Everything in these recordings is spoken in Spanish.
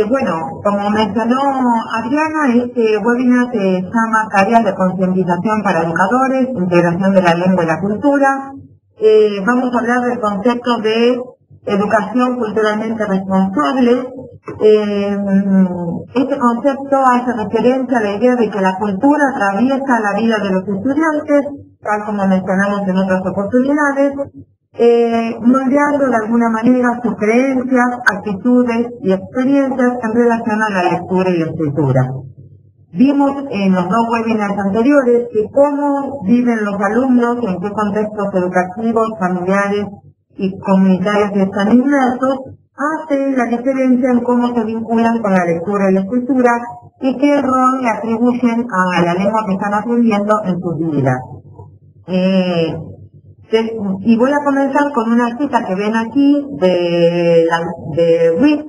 Bueno, como mencionó Adriana, este webinar se llama Tareas de concientización para educadores, integración de la lengua y la cultura. Vamos a hablar del concepto de educación culturalmente responsable. Este concepto hace referencia a la idea de que la cultura atraviesa la vida de los estudiantes, tal como mencionamos en otras oportunidades, moldeando de alguna manera sus creencias, actitudes y experiencias en relación a la lectura y la escritura. Vimos en los dos webinars anteriores que cómo viven los alumnos, en qué contextos educativos, familiares y comunitarios están inmersos, hace la diferencia en cómo se vinculan con la lectura y la escritura y qué rol le atribuyen a la lengua que están aprendiendo en sus vidas. Y voy a comenzar con una cita que ven aquí de Rick,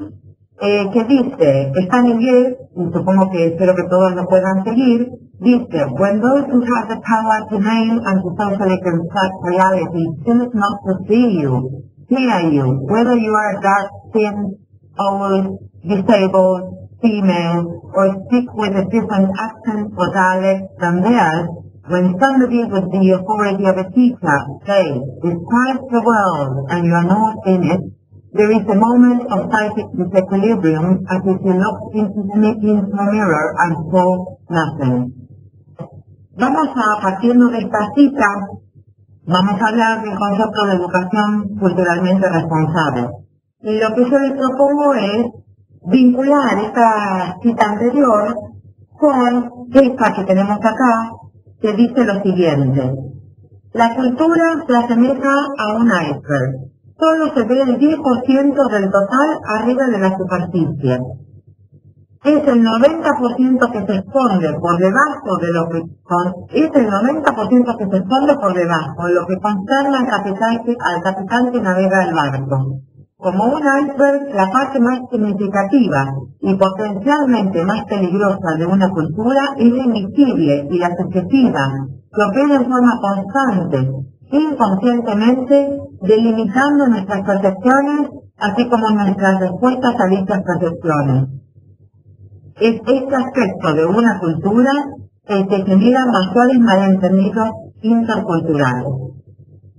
que dice, está en inglés, y supongo que espero que todos lo puedan seguir, dice, when those who have the power to name and to socially construct reality choose not to see you, hear you, whether you are dark, thin, old, disabled, female, or speak with a different accent or dialect than theirs, when somebody with the authority of a teacher says, describe the world and you are not in it, there is a moment of psychic disequilibrium as if you look into the mirror and saw nothing. Vamos a, partiendo de esta cita, vamos a hablar del concepto de educación culturalmente responsable. Y lo que yo les propongo es vincular esta cita anterior con esta que tenemos acá, que dice lo siguiente. La cultura se asemeja a un iceberg. Solo se ve el 10% del total arriba de la superficie. Es el 90% que se esconde por debajo de lo que lo que concerna al capitán que navega el barco. Como un iceberg, la parte más significativa y potencialmente más peligrosa de una cultura es la invisible y la subjetiva, que opera en forma constante, inconscientemente, delimitando nuestras percepciones, así como nuestras respuestas a dichas percepciones. Es este aspecto de una cultura el que genera mayores malentendidos interculturales.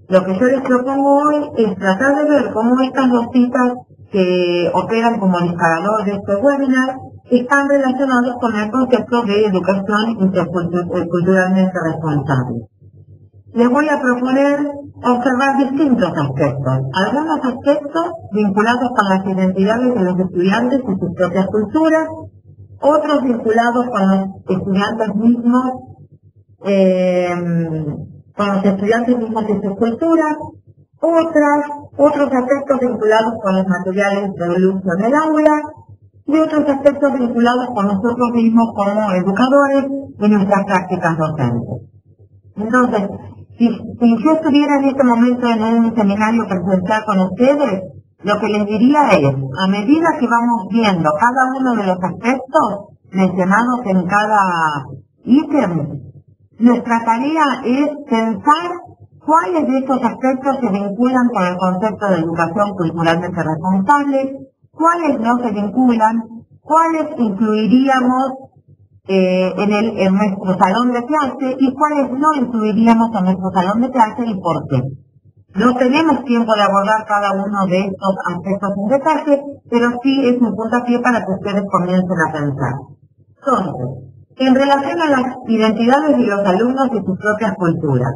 Lo que yo les propongo hoy es tratar de ver cómo estas dos citas que operan como disparador de este webinar están relacionados con el concepto de educación interculturalmente responsable. Les voy a proponer observar distintos aspectos. Algunos aspectos vinculados con las identidades de los estudiantes y sus propias culturas, otros vinculados con los estudiantes mismos, y sus culturas, otros aspectos vinculados con los materiales de uso en el aula y otros aspectos vinculados con nosotros mismos como educadores y nuestras prácticas docentes. Entonces, si yo estuviera en este momento en un seminario presencial con ustedes, lo que les diría es, a medida que vamos viendo cada uno de los aspectos mencionados en cada ítem, nuestra tarea es pensar cuáles de estos aspectos se vinculan con el concepto de educación culturalmente responsable, cuáles no se vinculan, cuáles incluiríamos en nuestro salón de clase y cuáles no incluiríamos en nuestro salón de clase y por qué. No tenemos tiempo de abordar cada uno de estos aspectos en detalle, pero sí es un puntapié para que ustedes comiencen a pensar. Entonces, en relación a las identidades de los alumnos y sus propias culturas,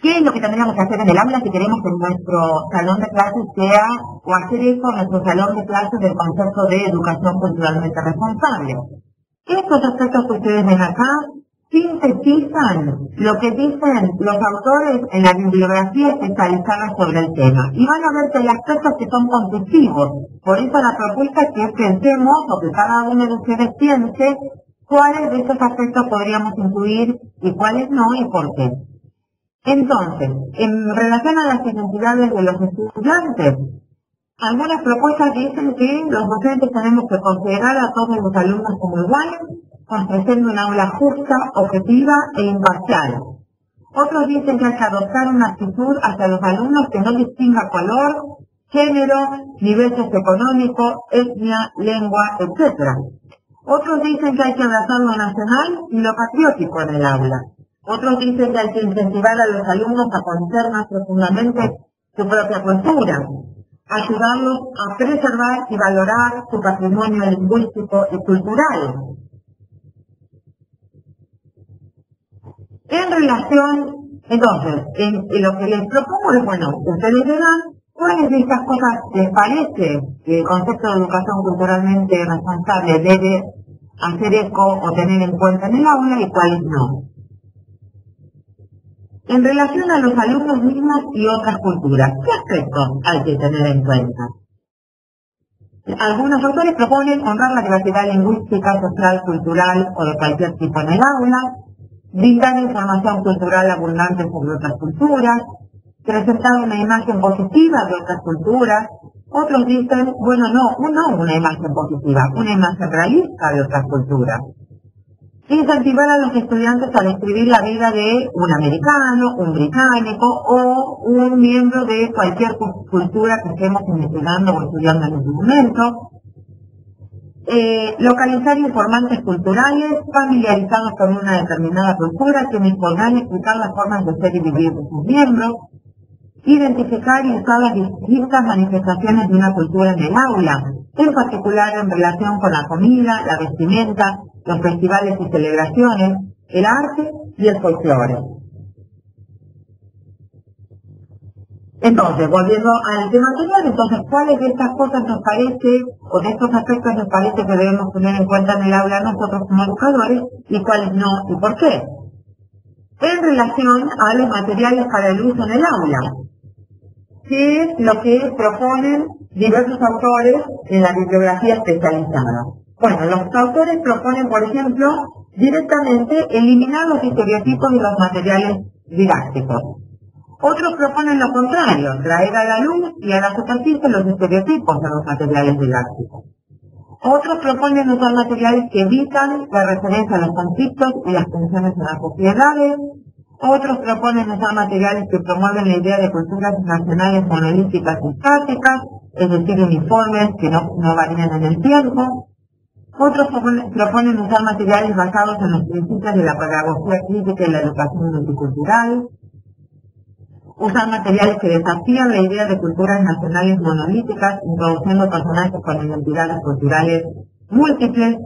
¿qué es lo que tendríamos que hacer en el aula si queremos que nuestro salón de clases sea, o hacer eso en nuestro salón de clases del concepto de educación culturalmente responsable? Estos aspectos que ustedes ven acá sintetizan lo que dicen los autores en la bibliografía especializada sobre el tema. Y van a ver que hay aspectos que son conflictivos. Por eso la propuesta es que pensemos, o que cada uno de ustedes piense, cuáles de estos aspectos podríamos incluir y cuáles no y por qué. Entonces, en relación a las identidades de los estudiantes, algunas propuestas dicen que los docentes tenemos que considerar a todos los alumnos como iguales, ofreciendo un aula justa, objetiva e imparcial. Otros dicen que hay que adoptar una actitud hacia los alumnos que no distinga color, género, nivel socioeconómico, etnia, lengua, etc. Otros dicen que hay que abrazar lo nacional y lo patriótico en el aula. Otros dicen que hay que incentivar a los alumnos a conocer más profundamente su propia cultura, ayudarlos a preservar y valorar su patrimonio lingüístico y cultural. En relación, entonces, en lo que les propongo es, bueno, ustedes verán cuáles de estas cosas les parece que el concepto de educación culturalmente responsable debe hacer eco o tener en cuenta en el aula y cuáles no. En relación a los alumnos mismos y otras culturas, ¿qué aspectos hay que tener en cuenta? Algunos autores proponen honrar la diversidad lingüística, social, cultural o de cualquier tipo en el aula, brindar información cultural abundante sobre otras culturas, presentar una imagen positiva de otras culturas. Otros dicen, bueno, no una imagen positiva, una imagen realista de otras culturas. Incentivar a los estudiantes a describir la vida de un americano, un británico o un miembro de cualquier cultura que estemos investigando o estudiando en este momento. Localizar informantes culturales familiarizados con una determinada cultura, quienes podrán explicar las formas de ser y vivir de sus miembros. Identificar y usar las distintas manifestaciones de una cultura en el aula, en particular en relación con la comida, la vestimenta, los festivales y celebraciones, el arte y el folclore. Entonces, volviendo al tema anterior, entonces, ¿cuáles de estas cosas nos parece, o de estos aspectos nos parece que debemos tener en cuenta en el aula nosotros como educadores, y cuáles no, y por qué? En relación a los materiales para el uso en el aula, que es lo que proponen diversos autores en la bibliografía especializada. Bueno, los autores proponen, por ejemplo, directamente eliminar los estereotipos y los materiales didácticos. Otros proponen lo contrario, traer a la luz y a la superficie los estereotipos de los materiales didácticos. Otros proponen usar materiales que evitan la referencia a los conflictos y las tensiones en las sociedades. Otros proponen usar materiales que promueven la idea de culturas nacionales monolíticas y estáticas, es decir, uniformes que no varían en el tiempo. Otros proponen usar materiales basados en los principios de la pedagogía crítica y la educación multicultural. Usar materiales que desafían la idea de culturas nacionales monolíticas, introduciendo personajes con identidades culturales múltiples.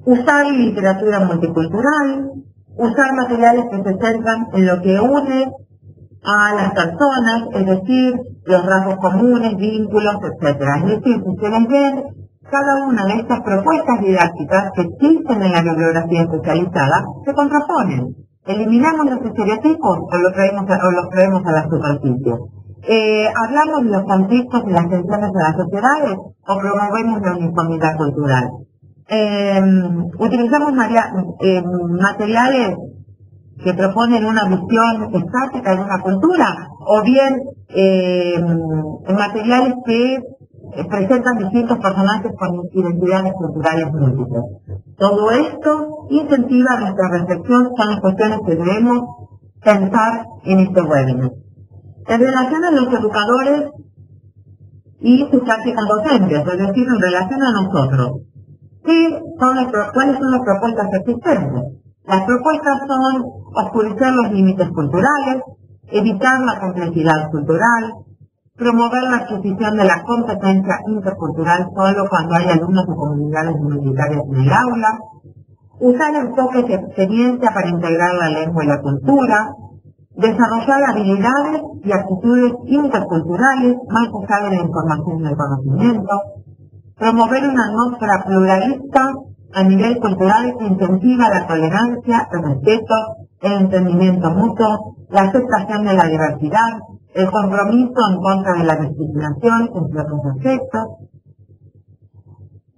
Usar literatura multicultural. Usar materiales que se centran en lo que une a las personas, es decir, los rasgos comunes, vínculos, etc. Es decir, si ustedes ven, cada una de estas propuestas didácticas que existen en la bibliografía especializada se contraponen. ¿Eliminamos los estereotipos o los traemos a la superficie? ¿Hablamos de los conflictos y las tensiones de las sociedades o promovemos la uniformidad cultural? Utilizamos materiales que proponen una visión estática de una cultura, o bien materiales que presentan distintos personajes con identidades culturales múltiples. Todo esto incentiva nuestra reflexión, son las cuestiones que debemos pensar en este webinar. En relación a los educadores y sus prácticas docentes, es decir, en relación a nosotros, ¿cuáles son las propuestas existentes? Las propuestas son oscurecer los límites culturales, evitar la complejidad cultural, promover la adquisición de la competencia intercultural solo cuando hay alumnos de comunidades minoritarias en el aula, usar enfoques de experiencia para integrar la lengua y la cultura, desarrollar habilidades y actitudes interculturales más allá de la información y el conocimiento, promover una atmósfera pluralista a nivel cultural que incentiva la tolerancia, el respeto, el entendimiento mutuo, la aceptación de la diversidad, el compromiso en contra de la discriminación, entre otros aspectos,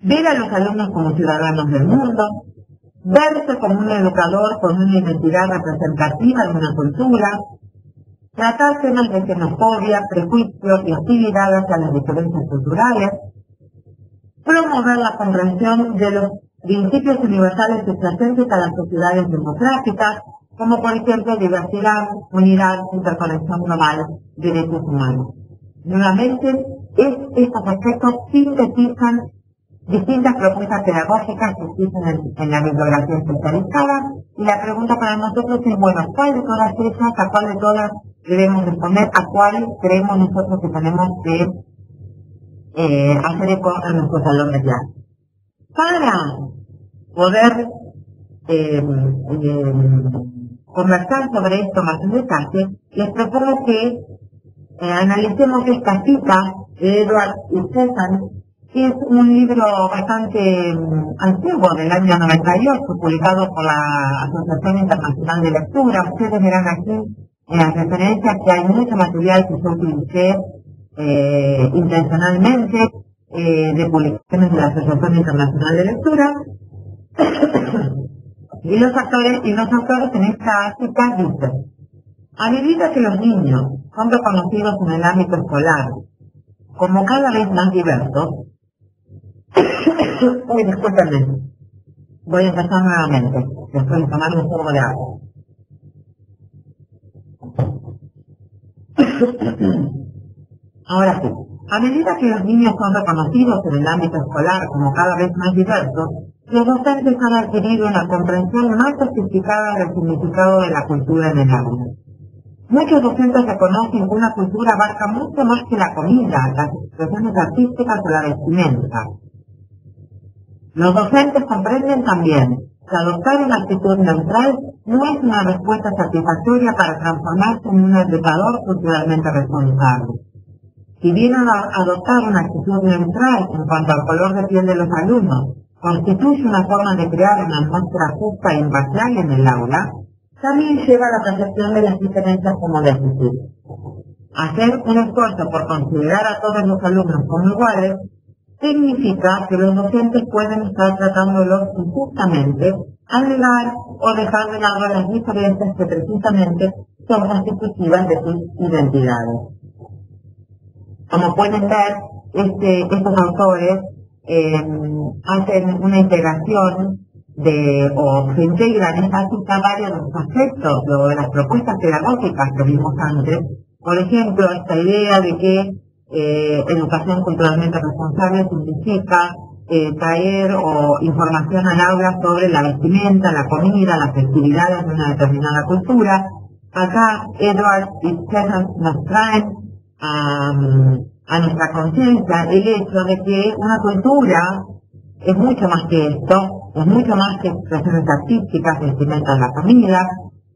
ver a los alumnos como ciudadanos del mundo, verse como un educador con una identidad representativa de una cultura, tratar temas de xenofobia, prejuicios y hostilidad hacia las diferencias culturales, promover la comprensión de los principios universales que subyacentes a las sociedades democráticas, como por ejemplo diversidad, unidad, interconexión global, derechos humanos. Nuevamente, estos aspectos sintetizan distintas propuestas pedagógicas que existen en la bibliografía especializada, y la pregunta para nosotros es, bueno, ¿cuál de todas ellas, a cuál de todas debemos responder, a cuál creemos nosotros que tenemos que hacer eco en nuestro salón de clase? Para poder conversar sobre esto más en detalle, les propongo que analicemos esta cita de Edward Stephan, que es un libro bastante antiguo, del año 98, publicado por la Asociación Internacional de Lectura. Ustedes verán aquí en las referencias que hay mucho material que yo utilicé intencionalmente de publicaciones de la Asociación Internacional de Lectura. y los autores en esta cita dicen: a medida que los niños son reconocidos en el ámbito escolar como cada vez más diversos, uy, discúlpenme, voy a empezar nuevamente, después de tomar un poco de agua. Ahora sí, a medida que los niños son reconocidos en el ámbito escolar como cada vez más diversos, los docentes han adquirido una comprensión más sofisticada del significado de la cultura en el aula. Muchos docentes reconocen que una cultura abarca mucho más que la comida, las expresiones artísticas o la vestimenta. Los docentes comprenden también que adoptar una actitud neutral no es una respuesta satisfactoria para transformarse en un educador culturalmente responsable. Si bien adoptar una actitud neutral en cuanto al color de piel de los alumnos constituye una forma de crear una atmósfera justa e imparcial en el aula, también lleva a la percepción de las diferencias como déficit. Hacer un esfuerzo por considerar a todos los alumnos como iguales significa que los docentes pueden estar tratándolos injustamente al negar o dejar de lado las diferencias que precisamente son constitutivas de sus identidades. Como pueden ver, estos autores hacen una integración o se integran en esta cita varios de los aspectos de las propuestas pedagógicas que vimos antes. Por ejemplo, esta idea de que educación culturalmente responsable significa traer información al aula sobre la vestimenta, la comida, las festividades de una determinada cultura. Acá Edward y Stephan nos traen a nuestra conciencia el hecho de que una cultura es mucho más que esto, es mucho más que expresiones artísticas, vestimenta de la comida.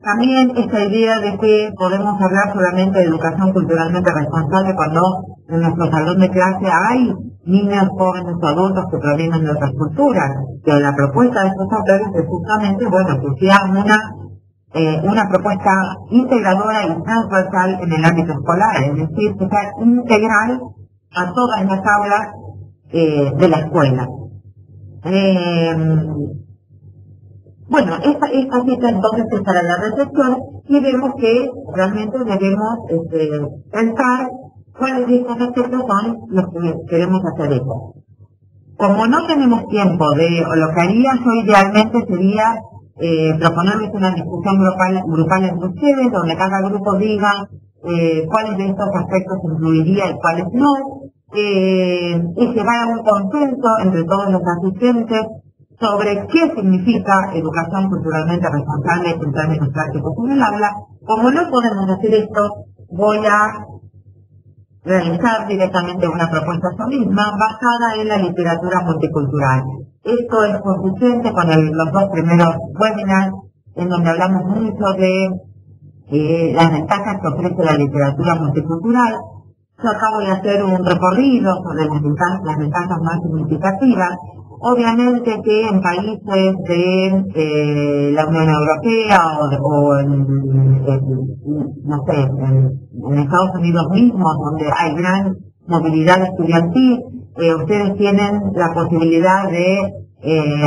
También esta idea de que podemos hablar solamente de educación culturalmente responsable cuando en nuestro salón de clase hay niños, jóvenes o adultos que provienen de otras culturas. Que la propuesta de estos autores es justamente, bueno, que sea una propuesta integradora y transversal en el ámbito escolar, es decir, que sea integral a todas las aulas de la escuela. Bueno, esta cita entonces es para la reflexión y vemos que realmente debemos pensar cuáles de estos aspectos son los que queremos hacer eco. Como no tenemos tiempo o lo que haría yo idealmente sería proponerles una discusión grupal entre ustedes, donde cada grupo diga cuáles de estos aspectos incluiría y cuáles no, y llegar a un consenso entre todos los asistentes sobre qué significa educación culturalmente responsable en términos prácticos en el aula. Como no podemos hacer esto, voy a realizar directamente una propuesta yo misma basada en la literatura multicultural. Esto es consistente con los dos primeros webinars en donde hablamos mucho de las ventajas que ofrece la literatura multicultural. Yo acabo de hacer un recorrido sobre las ventajas más significativas. Obviamente que en países de la Unión Europea o no sé, en Estados Unidos mismos, donde hay gran movilidad estudiantil, ustedes tienen la posibilidad de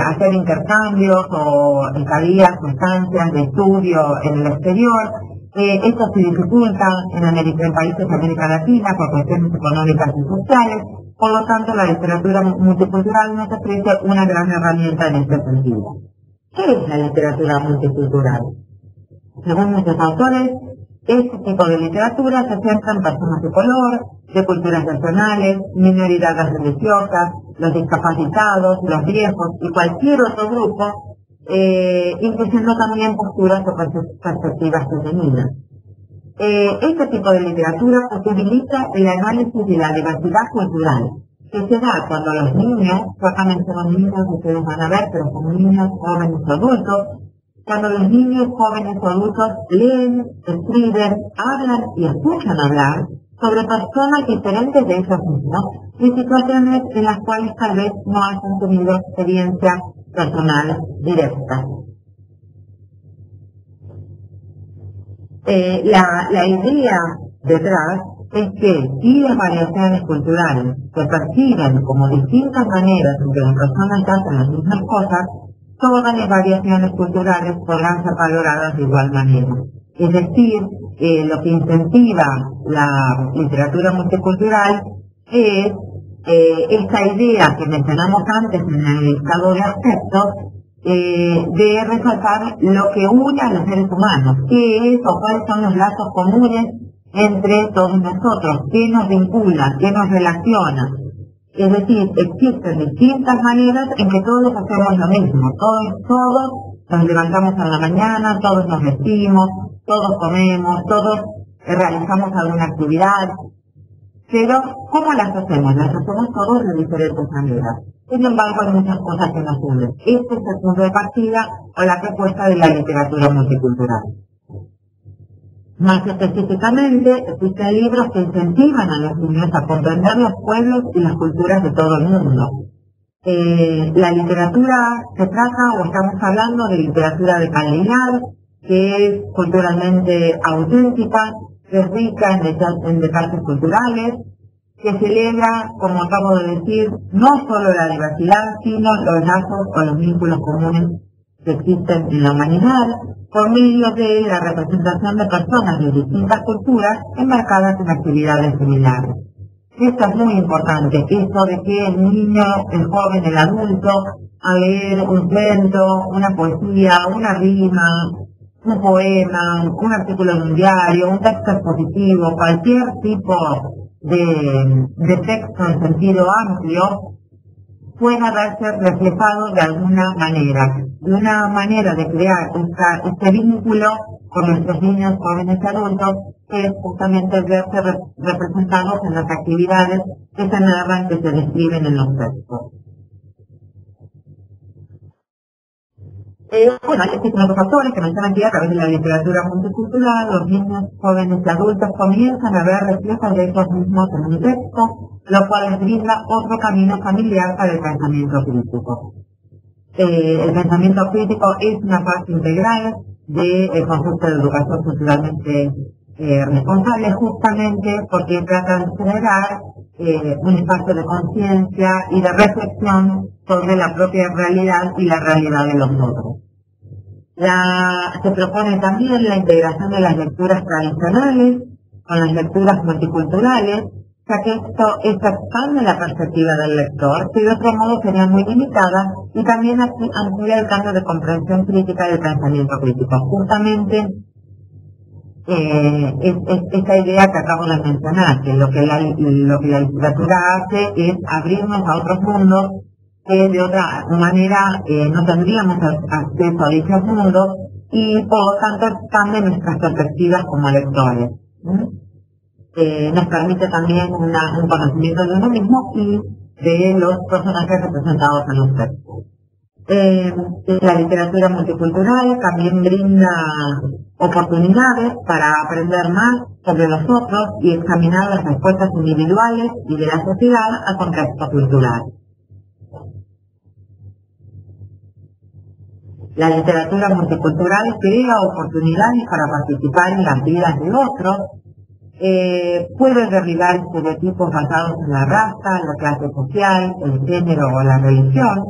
hacer intercambios o estadías o estancias de estudio en el exterior. Esto se dificulta en países de América Latina por cuestiones económicas y sociales. Por lo tanto, la literatura multicultural nos ofrece una gran herramienta en este sentido. ¿Qué es la literatura multicultural? Según muchos autores, Este tipo de literatura se centra en personas de color, de culturas nacionales, minoridades religiosas, los discapacitados, los viejos y cualquier otro grupo, incluyendo también posturas o perspectivas femeninas. Este tipo de literatura posibilita el análisis de la diversidad cultural, que se da cuando los niños, solamente los niños ustedes van a ver, pero son niños, jóvenes o adultos, cuando los niños, jóvenes o adultos leen, escriben, hablan y escuchan hablar sobre personas diferentes de ellos mismos y situaciones en las cuales tal vez no hayan tenido experiencia personal directa. La idea detrás es que si las variaciones culturales se perciben como distintas maneras en que las personas hacen las mismas cosas, todas las variaciones culturales podrán ser valoradas de igual manera. Es decir, lo que incentiva la literatura multicultural es esta idea que mencionamos antes en el listado de aspectos, de resaltar lo que une a los seres humanos, qué es o cuáles son los lazos comunes entre todos nosotros, qué nos vincula, qué nos relaciona. Es decir, existen distintas maneras en que todos hacemos lo mismo, todos nos levantamos a la mañana, todos nos vestimos, todos comemos, todos realizamos alguna actividad, pero ¿cómo las hacemos? Las hacemos todos de diferentes maneras. Sin embargo, hay muchas cosas que nos unen. Este es el punto de partida o la propuesta de la literatura multicultural. Más específicamente, existen libros que incentivan a los niños a comprender los pueblos y las culturas de todo el mundo. La literatura se trata, o estamos hablando de literatura de calidad, que es culturalmente auténtica, que es rica en detalles culturales, que celebra, como acabo de decir, no solo la diversidad, sino los lazos o los vínculos comunes que existen en la humanidad, por medio de la representación de personas de distintas culturas enmarcadas en actividades similares. Esto es muy importante, esto de que el niño, el joven, el adulto, al leer un cuento, una poesía, una rima, un poema, un artículo de un diario, un texto expositivo, cualquier tipo de texto en sentido amplio, pueda verse reflejado de alguna manera. Y una manera de crear este vínculo con nuestros niños, jóvenes y adultos es justamente verse representados en las actividades que se narran, que se describen en los textos. Bueno, hay distintos factores que mencionan aquí a través de la literatura multicultural. Los niños, jóvenes y adultos comienzan a ver reflejos de ellos mismos en un texto, lo cual les brinda otro camino familiar para el pensamiento crítico. El pensamiento crítico es una parte integral del concepto de educación culturalmente responsable, justamente porque trata de generar un espacio de conciencia y de reflexión sobre la propia realidad y la realidad de los otros. Se propone también la integración de las lecturas tradicionales con las lecturas multiculturales, ya que esto expande la perspectiva del lector, que de otro modo sería muy limitada, y también amplía el cambio de comprensión crítica del pensamiento crítico. Justamente esta idea que acabo de mencionar, que lo que la literatura hace es abrirnos a otros mundos que de otra manera no tendríamos acceso a dichos mundos, y por lo tanto expande nuestras perspectivas como lectores. Nos permite también un conocimiento de uno mismo y de los personajes representados en los textos. La literatura multicultural también brinda oportunidades para aprender más sobre los otros y examinar las respuestas individuales y de la sociedad al contexto cultural. La literatura multicultural crea oportunidades para participar en las vidas de otros, puede derribar estereotipos basados en la raza, la clase social, el género o la religión.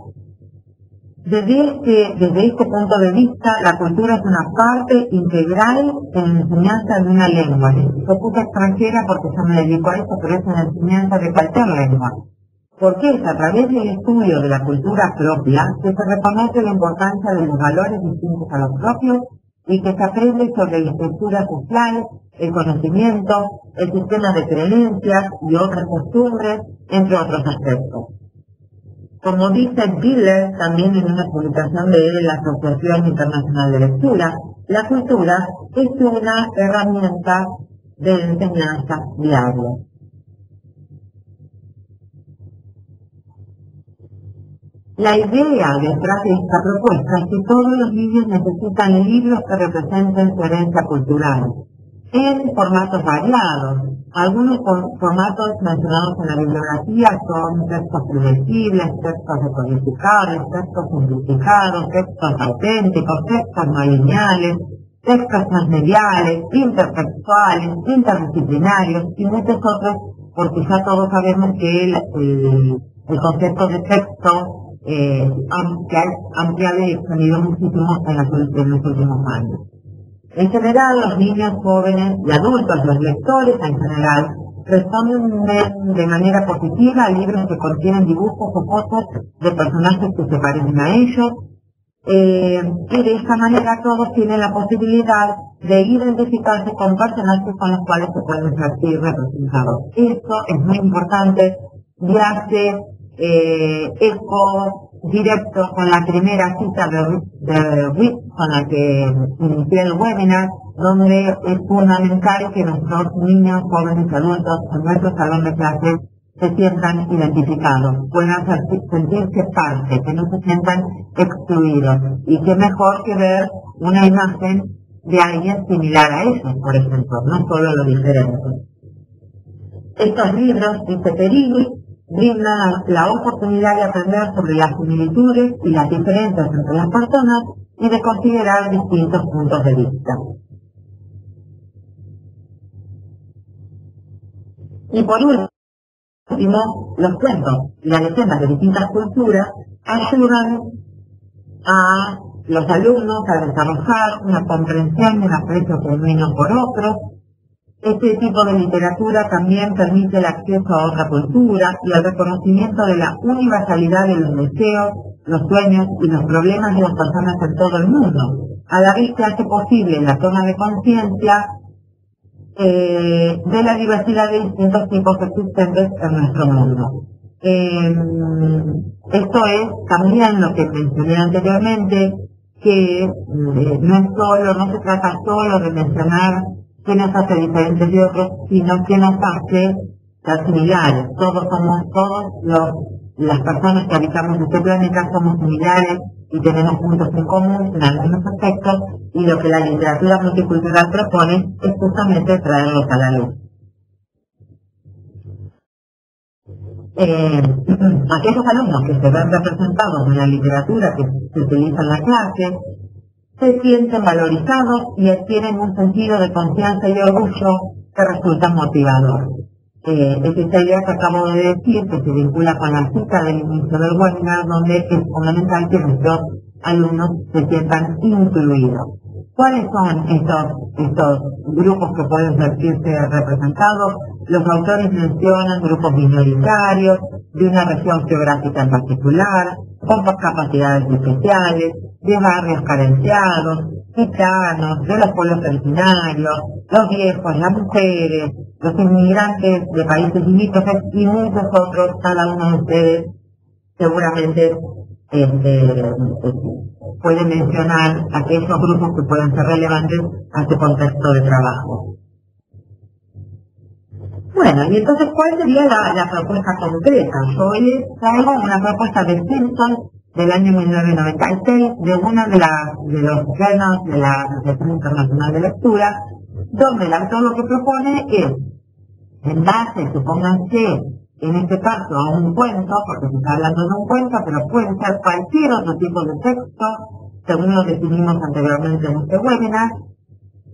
Desde este punto de vista, la cultura es una parte integral en la enseñanza de una lengua. Yo puse extranjera porque yo me dedico a eso, pero es en la enseñanza de cualquier lengua. Porque es a través del estudio de la cultura propia que se reconoce la importancia de los valores distintos a los propios y que se aprende sobre la estructura social, el conocimiento, el sistema de creencias y otras costumbres, entre otros aspectos. Como dice Biller también en una publicación de la Asociación Internacional de Lectura, la cultura es una herramienta de enseñanza diaria. La idea detrás de esta propuesta es que todos los niños necesitan libros que representen su herencia cultural, en formatos variados. Algunos formatos mencionados en la bibliografía son textos predecibles, textos decodificables, textos simplificados, textos auténticos, textos no lineales, textos transmediales, intertextuales, interdisciplinarios y muchos otros, porque ya todos sabemos que el concepto de texto que ha ampliado y extendido muchísimo en los últimos años. En general, los niños, jóvenes y adultos, los lectores en general, responden de manera positiva a libros que contienen dibujos o fotos de personajes que se parecen a ellos, y de esta manera todos tienen la posibilidad de identificarse con personajes con los cuales se pueden sentir representados. Esto es muy importante y hace eco directo con la primera cita de WIT con la que inicié el webinar, donde es fundamental que nuestros niños, jóvenes y adultos en nuestro salón de clases se sientan identificados, puedan sentirse parte, que no se sientan excluidos. Y qué mejor que ver una imagen de alguien similar a ellos, por ejemplo, no solo lo diferente. Estos libros, dice Perini, brindan la oportunidad de aprender sobre las similitudes y las diferencias entre las personas y de considerar distintos puntos de vista. Y por último, los cuentos y las leyendas de distintas culturas ayudan a los alumnos a desarrollar una comprensión y un aprecio genuino por otros. Este tipo de literatura también permite el acceso a otra cultura y el reconocimiento de la universalidad de los deseos, los sueños y los problemas de las personas en todo el mundo, a la vez que hace posible la toma de conciencia de la diversidad de distintos tipos existentes en nuestro mundo. Esto es también lo que mencioné anteriormente, que no se trata solo de mencionar qué nos hace diferentes de otros, sino que nos hace ser similares. Las personas que habitamos este planeta somos similares y tenemos puntos en común en algunos aspectos, y lo que la literatura multicultural propone es justamente traerlos a la luz. Aquellos alumnos que se ven representados en la literatura que se utiliza en la clase se sienten valorizados y adquieren un sentido de confianza y de orgullo que resulta motivador. Es esta idea que acabo de decir, que se vincula con la cita del inicio del webinar, donde es fundamental que nuestros alumnos se sientan incluidos. ¿Cuáles son estos grupos que pueden sentirse representados? Los autores mencionan grupos minoritarios, de una región geográfica en particular, con capacidades especiales, de barrios carenciados, gitanos, de los pueblos originarios, los viejos, las mujeres, los inmigrantes de países limítrofes y muchos otros. Cada uno de ustedes seguramente puede mencionar aquellos grupos que pueden ser relevantes a este contexto de trabajo. Bueno, y entonces, ¿cuál sería la propuesta concreta? Yo les traigo una propuesta de Simpson del año 1996, de uno de los journals de la Asociación Internacional de Lectura, donde el autor lo que propone es, en base, supónganse, en este caso a un cuento, porque se está hablando de un cuento, pero puede ser cualquier otro tipo de texto, según lo definimos anteriormente en este webinar,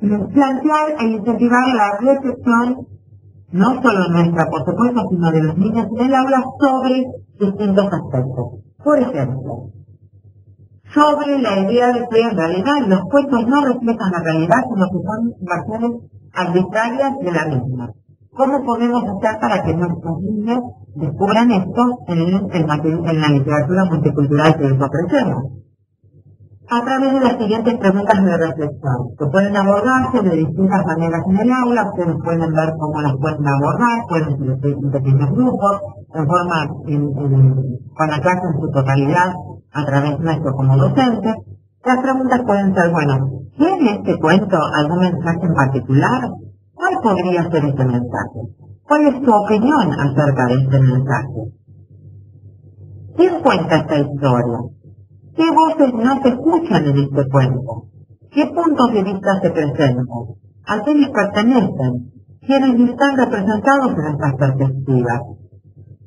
plantear e incentivar la reflexión, no solo nuestra, por supuesto, sino de los niños en el aula, sobre distintos aspectos. Por ejemplo, sobre la idea de que en realidad los cuentos no reflejan la realidad, sino que son versiones arbitrarias de la misma. ¿Cómo podemos hacer para que nuestros niños descubran esto en la literatura multicultural que les ofrecemos? a través de las siguientes preguntas de reflexión, que pueden abordarse de distintas maneras en el aula. Ustedes pueden ver cómo las pueden abordar, pueden ser en pequeños grupos, en forma, con la clase en su totalidad, a través nuestro como docentes. Las preguntas pueden ser, bueno, ¿tiene este cuento algún mensaje en particular? ¿Cuál podría ser este mensaje? ¿Cuál es tu opinión acerca de este mensaje? ¿Quién cuenta esta historia? ¿Qué voces no se escuchan en este cuento? ¿Qué puntos de vista se presentan? ¿A quiénes pertenecen? ¿Quiénes están representados en estas perspectivas?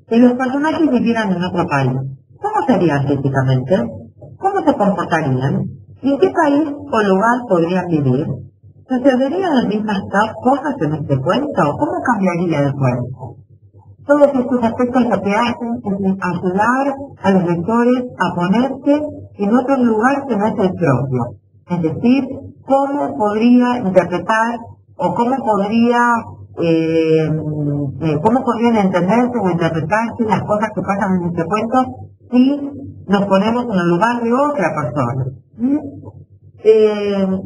Si los personajes vivieran en otro país, ¿cómo serían físicamente? ¿Cómo se comportarían? ¿En qué país o lugar podrían vivir? ¿Sucederían las mismas cosas en este cuento? ¿Cómo cambiaría el cuento? Todos estos aspectos lo que hacen es ayudar a los lectores a ponerse en otro lugar que no es el propio. Es decir, cómo podría interpretar o cómo podrían entenderse o interpretarse las cosas que pasan en este cuento si nos ponemos en el lugar de otra persona.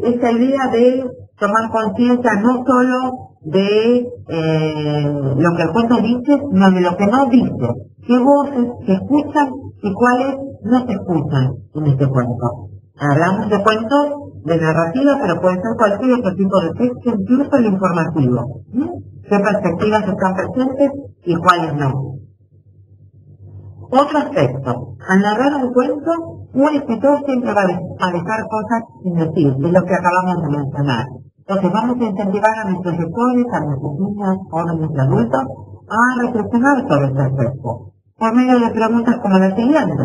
Esta idea de tomar conciencia no solo de lo que el cuento dice, sino de lo que no dice. ¿Qué voces se escuchan y cuáles no se escuchan en este cuento? Hablamos de cuentos de narrativa, pero puede ser cualquier otro tipo de texto, incluso el informativo. ¿Qué perspectivas están presentes y cuáles no? Otro aspecto. Al narrar un cuento, un escritor siempre va a dejar cosas sin decir, de lo que acabamos de mencionar. Entonces vamos a incentivar a nuestros lectores, a nuestros niños, jóvenes y adultos, a reflexionar sobre este aspecto, por medio de preguntas como la siguiente.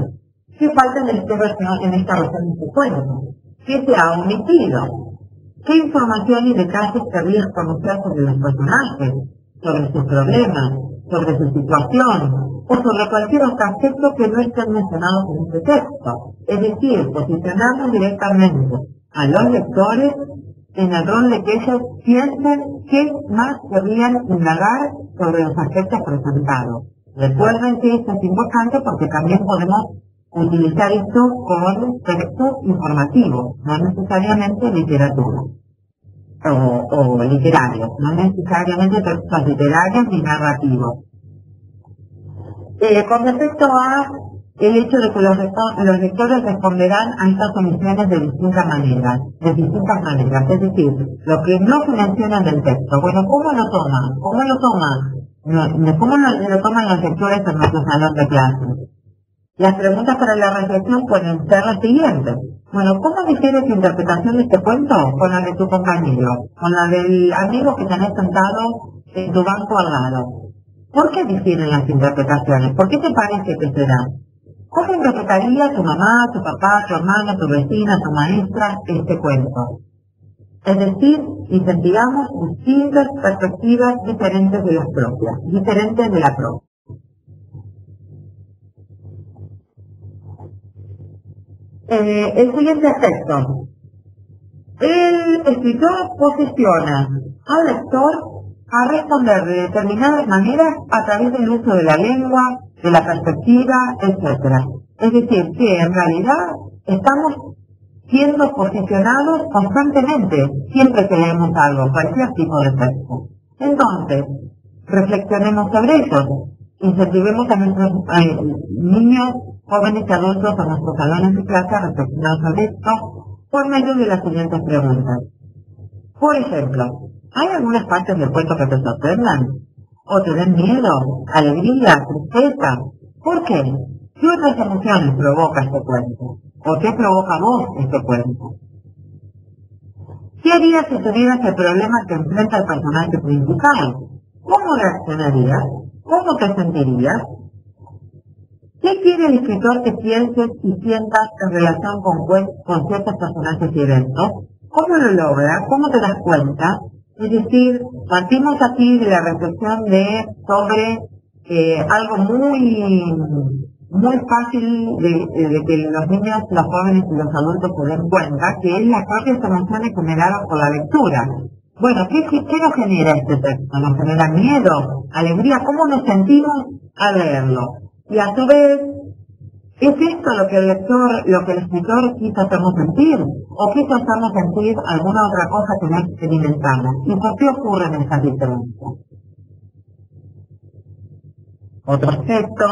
¿Qué falta en esta versión de este cuento? ¿Qué se ha omitido? ¿Qué información y detalles querrías conocer sobre los personajes, sobre sus problemas, sobre su situación, o sobre cualquier otro aspecto que no estén mencionados en este texto? Es decir, posicionamos directamente a los lectores en el rol de que ellos piensen qué más querrían indagar sobre los aspectos presentados. Recuerden que esto es importante porque también podemos utilizar esto con textos informativos, no necesariamente literatura o literarios, no necesariamente textos literarios ni narrativos. Con respecto a el hecho de que los lectores responderán a estas omisiones de distintas maneras, es decir, lo que no se menciona en el texto. Bueno, ¿cómo lo toman? ¿Cómo lo toman los lectores en nuestro salón de clase? Las preguntas para la reflexión pueden ser las siguientes. Bueno, ¿cómo difiere tu interpretación de este cuento con la de tu compañero, con la del amigo que tenés sentado en tu banco al lado? ¿Por qué difieren las interpretaciones? ¿Por qué te parece que será? ¿Cómo interpretaría tu mamá, tu papá, tu hermana, tu vecina, tu maestra este cuento? Es decir, incentivamos distintas perspectivas diferentes de las propias, diferentes de la propia. El siguiente aspecto. El escritor posiciona al lector a responder de determinadas maneras a través del uso de la lengua, de la perspectiva, etc. Es decir, que en realidad estamos siendo posicionados constantemente, siempre que leemos algo, cualquier tipo de texto. Entonces, reflexionemos sobre eso, incentivemos a nuestros niños, jóvenes y adultos, a nuestros salones de clase a reflexionar sobre esto por medio de las siguientes preguntas. Por ejemplo, ¿hay algunas partes del cuento que te sorprendan? ¿O te den miedo, alegría, tristeza? ¿Por qué? ¿Qué otras emociones provoca este cuento? ¿O qué provoca a vos este cuento? ¿Qué harías si tuvieras el problema que enfrenta el personaje principal? ¿Cómo reaccionarías? ¿Cómo te sentirías? ¿Qué quiere el escritor que pienses y sientas en relación con ciertos personajes y eventos? ¿Cómo lo logra? ¿Cómo te das cuenta? Es decir, partimos aquí de la reflexión sobre algo muy fácil de que los niños, los jóvenes y los adultos se den cuenta, que es las propias emociones generadas por la lectura. Bueno, ¿qué nos genera este texto? ¿Nos genera miedo, alegría? ¿Cómo nos sentimos al leerlo? Y a su vez, ¿Es esto lo que el escritor quiso hacernos sentir? ¿O quiso hacernos sentir alguna otra cosa que no experimentamos? ¿Y por qué ocurren estas diferencias? Otro aspecto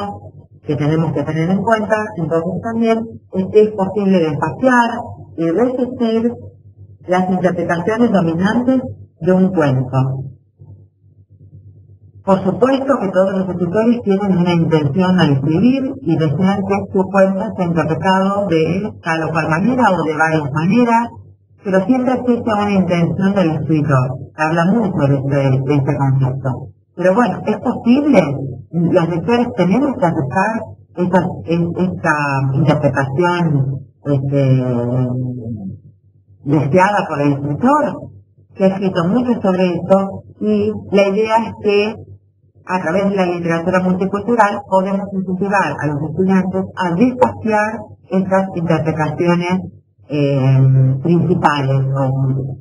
que tenemos que tener en cuenta, entonces también, es que es posible desfaciar y resistir las interpretaciones dominantes de un cuento. Por supuesto que todos los escritores tienen una intención al escribir y desean que su cuento sea interpretado de tal o cual manera o de varias maneras, pero siempre existe una intención del escritor. Habla mucho de este concepto. Pero bueno, ¿es posible? Los lectores tenemos que aceptar esta interpretación deseada por el escritor. Se ha escrito mucho sobre esto y la idea es que a través de la literatura multicultural podemos incentivar a los estudiantes a desfaciar estas interpretaciones principales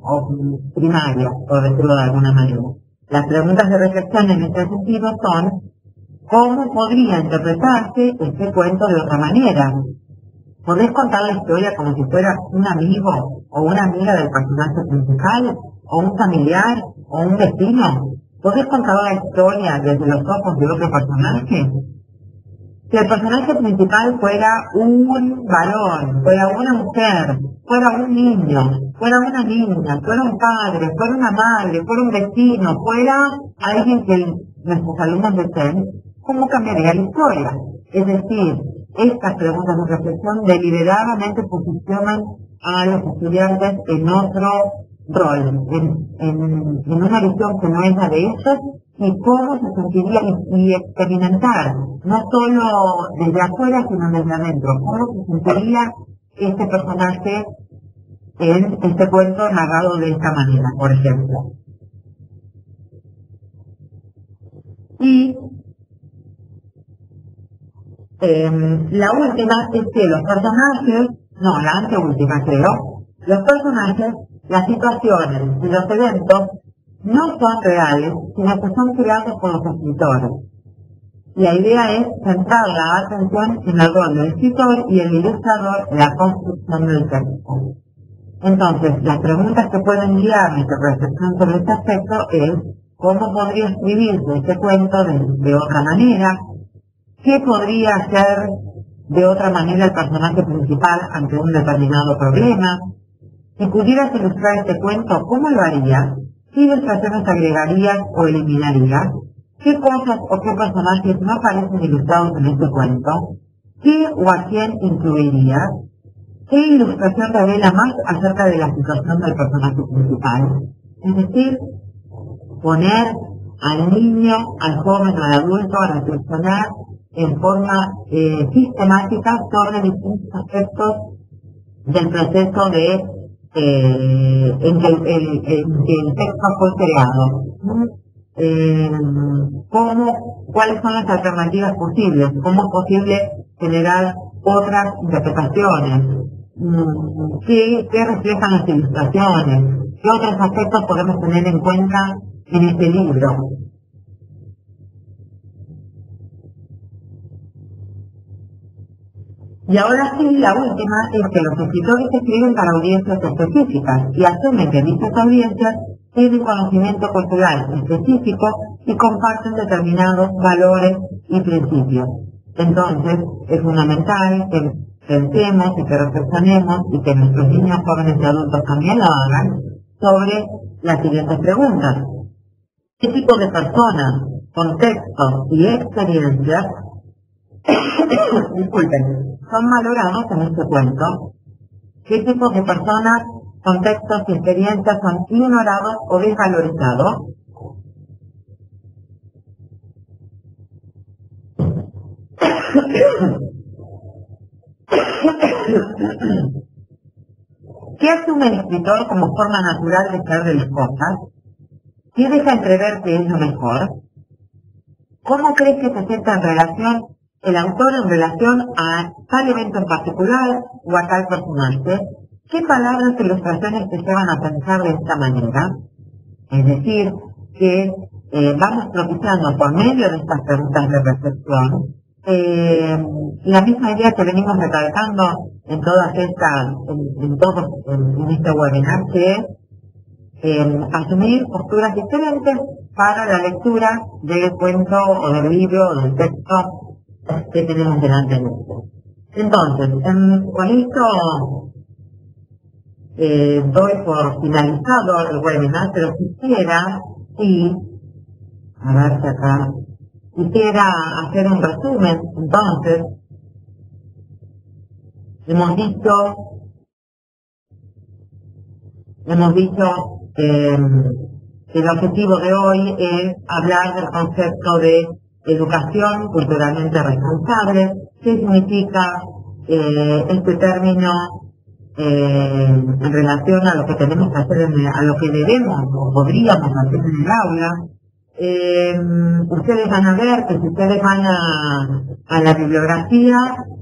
o primarias, por decirlo de alguna manera. Las preguntas de reflexión en este sentido son: ¿cómo podría interpretarse este cuento de otra manera? ¿Podés contar la historia como si fuera un amigo o una amiga del personaje principal, o un familiar, o un vecino? ¿Podés contar la historia desde los ojos de otro personaje? Si el personaje principal fuera un varón, fuera una mujer, fuera un niño, fuera una niña, fuera un padre, fuera una madre, fuera un vecino, fuera alguien que nuestros alumnos deseen, ¿cómo cambiaría la historia? Es decir, estas preguntas de reflexión deliberadamente posicionan a los estudiantes en otro rol, en una visión que no es la de ellos, y cómo se sentiría y experimentar, no solo desde afuera, sino desde adentro, cómo se sentiría este personaje en este cuento narrado de esta manera, por ejemplo. Y la última es que los personajes, no, la anteúltima creo, los personajes, las situaciones y los eventos no son reales, sino que son creados por los escritores. La idea es centrar la atención en el rol del escritor y el ilustrador en la construcción del texto. Entonces, las preguntas que pueden guiar nuestra reflexión sobre este aspecto es: ¿cómo podría escribirse este cuento de otra manera? ¿Qué podría hacer de otra manera el personaje principal ante un determinado problema? Si pudieras ilustrar este cuento, ¿cómo lo harías? ¿Qué ilustraciones agregarías o eliminarías? ¿Qué cosas o qué personajes no aparecen ilustrados en este cuento? ¿Qué o a quién incluirías? ¿Qué ilustración revela más acerca de la situación del personaje principal? Es decir, poner al niño, al joven o al adulto a reflexionar en forma sistemática sobre distintos aspectos del proceso en que el texto fue creado. ¿Cuáles son las alternativas posibles? ¿Cómo es posible generar otras interpretaciones? ¿Qué reflejan las ilustraciones? ¿Qué otros aspectos podemos tener en cuenta en este libro? Y ahora sí, la última es que los escritores escriben para audiencias específicas y asumen que dichas audiencias tienen conocimiento cultural específico y comparten determinados valores y principios. Entonces, es fundamental que pensemos y que reflexionemos y que nuestros niños, jóvenes y adultos también lo hagan sobre las siguientes preguntas. ¿Qué tipo de personas, contextos y experiencias disculpen, son valorados en este cuento? ¿Qué tipo de personas, contextos y experiencias son ignorados o desvalorizados? ¿Qué asume el escritor como forma natural de ser de las cosas? ¿Qué deja entrever que es lo mejor? ¿Cómo crees que se sienta el autor en relación a tal evento en particular o a tal personaje? ¿Qué palabras e ilustraciones te llevan a pensar de esta manera? Es decir, que vamos propiciando por medio de estas preguntas de reflexión la misma idea que venimos recalcando en todas estas, en este webinar, que es asumir posturas diferentes para la lectura del cuento o del libro o del texto que tenemos delante de nosotros. Entonces, con esto doy por finalizado el webinar, pero quisiera, a ver si acá, quisiera hacer un resumen. Entonces, hemos dicho que el objetivo de hoy es hablar del concepto de educación culturalmente responsable. ¿Qué significa este término en relación a lo que tenemos que hacer, a lo que debemos o podríamos hacer en el aula? Ustedes van a ver que si ustedes van a la bibliografía,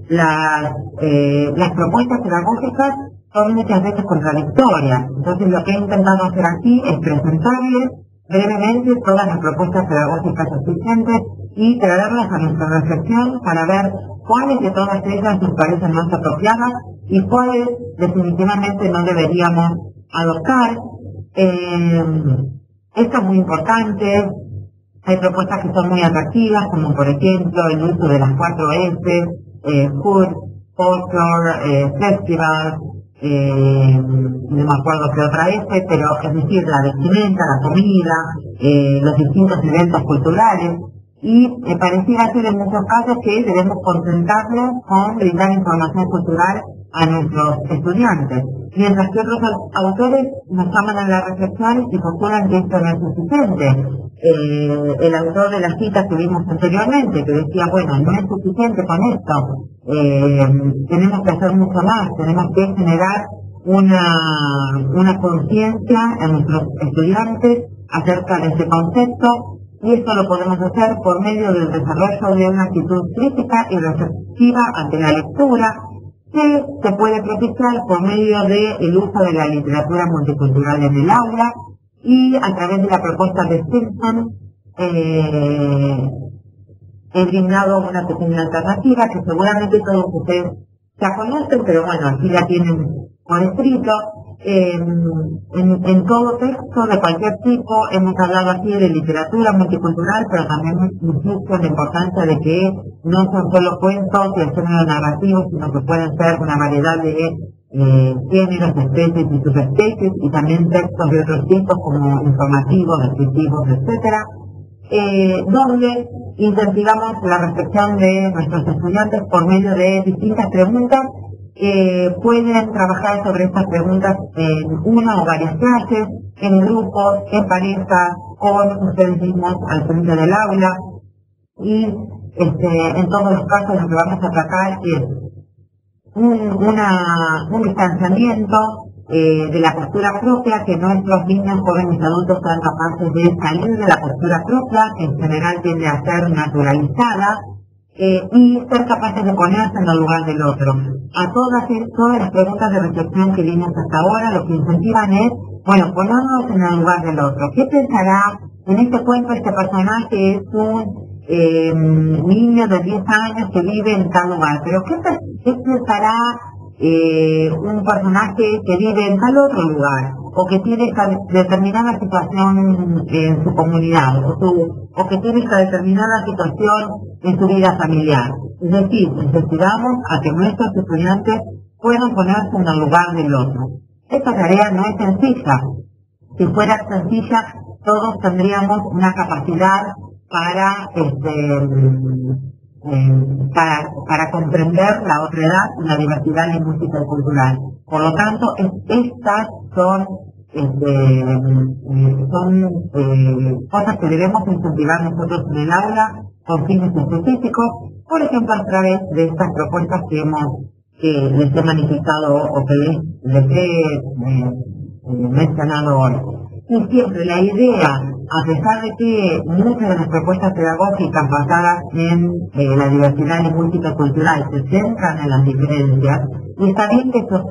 las propuestas pedagógicas son muchas veces contradictorias. Entonces lo que he intentado hacer aquí es presentarles brevemente todas las propuestas pedagógicas existentes y traerlas a nuestra reflexión para ver cuáles de todas ellas nos parecen más apropiadas y cuáles definitivamente no deberíamos adoptar. Esto es muy importante. Hay propuestas que son muy atractivas, como por ejemplo el uso de las 4 S, Food, Culture, Festival, no me acuerdo qué otra S, pero es decir, la vestimenta, la comida, los distintos eventos culturales. Y pareciera ser en muchos casos que debemos concentrarnos con brindar información cultural a nuestros estudiantes, mientras que otros autores nos llaman a la reflexión y postulan que esto no es suficiente. El autor de la cita que vimos anteriormente, que decía, bueno, no es suficiente con esto, tenemos que hacer mucho más, tenemos que generar una conciencia en nuestros estudiantes acerca de ese concepto, y esto lo podemos hacer por medio del desarrollo de una actitud crítica y receptiva ante la lectura, que se puede propiciar por medio del uso de la literatura multicultural en el aula y a través de la propuesta de Simpson. He brindado una pequeña alternativa que seguramente todos ustedes ya conocen, pero bueno, aquí la tienen por escrito. En todo texto de cualquier tipo hemos hablado aquí de literatura multicultural, pero también insisto en la importancia de que no son solo cuentos y el género narrativo, sino que pueden ser una variedad de géneros, especies y subespecies, y también textos de otros tipos como informativos, descriptivos, etcétera, donde incentivamos la reflexión de nuestros estudiantes por medio de distintas preguntas. Pueden trabajar sobre estas preguntas en una o varias clases, en grupos, en parejas, con ustedes mismos al frente del aula, y en todos los casos lo que vamos a tratar es un distanciamiento de la postura propia, que nuestros niños, jóvenes y adultos sean capaces de salir de la postura propia, que en general tiende a ser naturalizada, y ser capaces de ponerse en el lugar del otro. A todas las preguntas de reflexión que vimos hasta ahora, lo que incentivan es, bueno, ponernos en el lugar del otro. ¿Qué pensará? En este cuento este personaje es un niño de 10 años que vive en tal lugar, pero ¿qué pensará un personaje que vive en tal otro lugar, o que tiene esta determinada situación en su comunidad, o que tiene esta determinada situación en su vida familiar? Es decir, necesitamos a que nuestros estudiantes puedan ponerse en el lugar del otro. Esta tarea no es sencilla. Si fuera sencilla, todos tendríamos una capacidad para comprender la otredad y la diversidad lingüística y cultural. Por lo tanto, estas son cosas que debemos incentivar nosotros en el aula con fines específicos, por ejemplo a través de estas propuestas que les he manifestado o que les he mencionado hoy. Y siempre la idea, a pesar de que muchas de las propuestas pedagógicas basadas en la diversidad lingüística y cultural se centran en las diferencias, y está bien que esto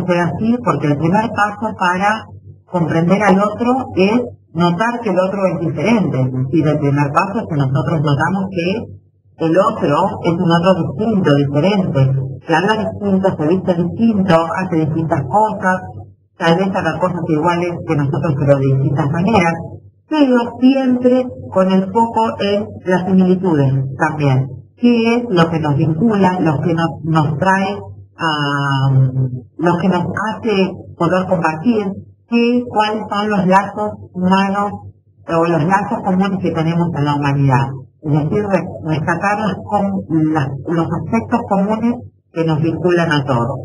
sea así, porque el primer paso para comprender al otro es notar que el otro es diferente. Es decir, el primer paso es que nosotros notamos que el otro es un otro distinto, diferente, que habla distinto, se viste distinto, hace distintas cosas, tal vez haga cosas iguales que nosotros pero de distintas maneras, pero siempre con el foco en las similitudes también, que es lo que nos vincula, lo que nos trae, lo que nos hace poder compartir, cuáles son los lazos humanos o los lazos comunes que tenemos en la humanidad. Es decir, rescatar los aspectos comunes que nos vinculan a todos.